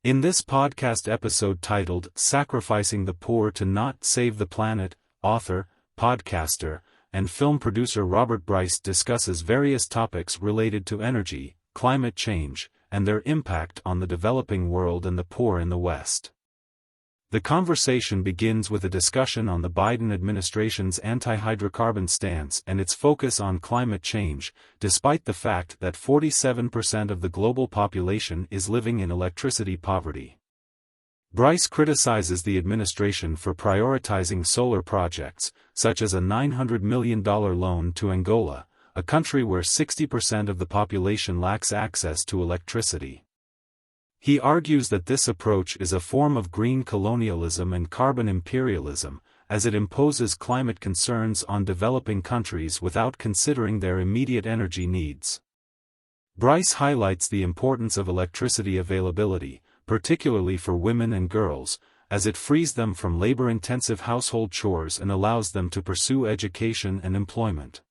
In this podcast episode titled Sacrificing the Poor to Not Save the Planet, author, podcaster, and film producer Robert Bryce discusses various topics related to energy, climate change, and their impact on the developing world and the poor in the West. The conversation begins with a discussion on the Biden administration's anti-hydrocarbon stance and its focus on climate change, despite the fact that 47% of the global population is living in electricity poverty. Bryce criticizes the administration for prioritizing solar projects, such as a $900 million loan to Angola, a country where 60% of the population lacks access to electricity. He argues that this approach is a form of green colonialism and carbon imperialism, as it imposes climate concerns on developing countries without considering their immediate energy needs. Bryce highlights the importance of electricity availability, particularly for women and girls, as it frees them from labor-intensive household chores and allows them to pursue education and employment.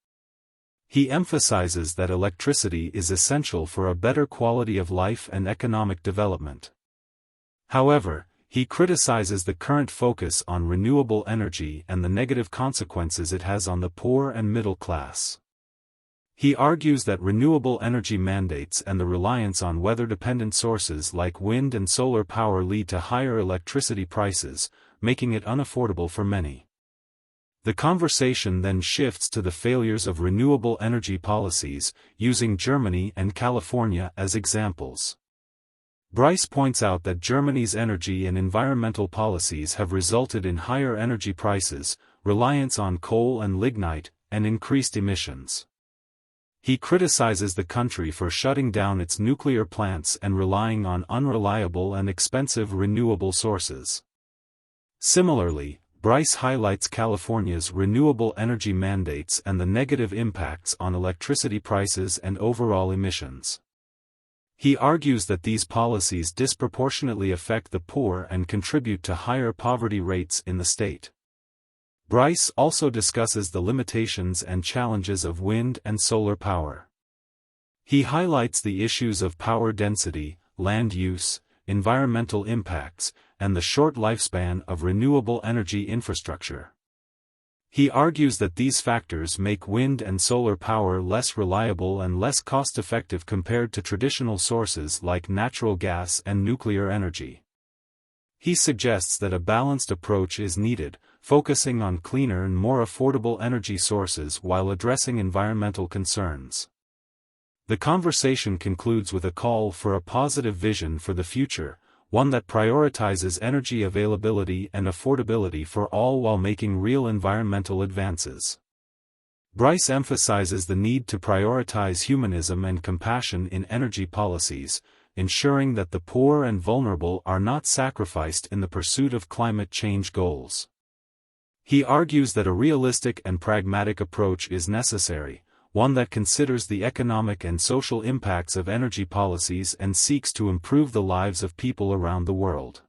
He emphasizes that electricity is essential for a better quality of life and economic development. However, he criticizes the current focus on renewable energy and the negative consequences it has on the poor and middle class. He argues that renewable energy mandates and the reliance on weather-dependent sources like wind and solar power lead to higher electricity prices, making it unaffordable for many. The conversation then shifts to the failures of renewable energy policies, using Germany and California as examples. Bryce points out that Germany's energy and environmental policies have resulted in higher energy prices, reliance on coal and lignite, and increased emissions. He criticizes the country for shutting down its nuclear plants and relying on unreliable and expensive renewable sources. Similarly, Bryce highlights California's renewable energy mandates and the negative impacts on electricity prices and overall emissions. He argues that these policies disproportionately affect the poor and contribute to higher poverty rates in the state. Bryce also discusses the limitations and challenges of wind and solar power. He highlights the issues of power density, land use, environmental impacts, and the short lifespan of renewable energy infrastructure. He argues that these factors make wind and solar power less reliable and less cost-effective compared to traditional sources like natural gas and nuclear energy. He suggests that a balanced approach is needed, focusing on cleaner and more affordable energy sources while addressing environmental concerns. The conversation concludes with a call for a positive vision for the future, one that prioritizes energy availability and affordability for all while making real environmental advances. Bryce emphasizes the need to prioritize humanism and compassion in energy policies, ensuring that the poor and vulnerable are not sacrificed in the pursuit of climate change goals. He argues that a realistic and pragmatic approach is necessary, one that considers the economic and social impacts of energy policies and seeks to improve the lives of people around the world.